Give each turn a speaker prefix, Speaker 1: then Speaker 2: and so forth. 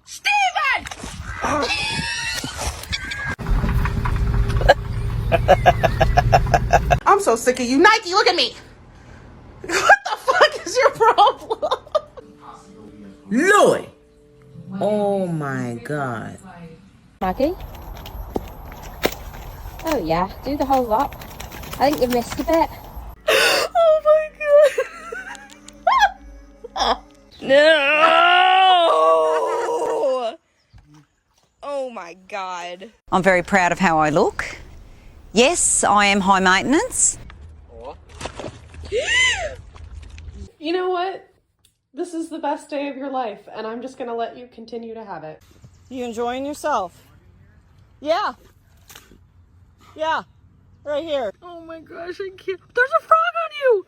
Speaker 1: Steven! I'm so sick of you. Nike, look at me. What the fuck is your problem?
Speaker 2: Lloyd! Oh my God.
Speaker 3: Maggie? Oh yeah, do the whole lot. I think you've missed a bit.
Speaker 1: Oh my god. No! Oh my god.
Speaker 4: I'm very proud of how I look. Yes, I am high maintenance.
Speaker 5: You know what? This is the best day of your life, and I'm just gonna let you continue to have it.
Speaker 6: You enjoying yourself? Yeah. Yeah. Right here.
Speaker 1: Oh my gosh, I can't. There's a frog on you!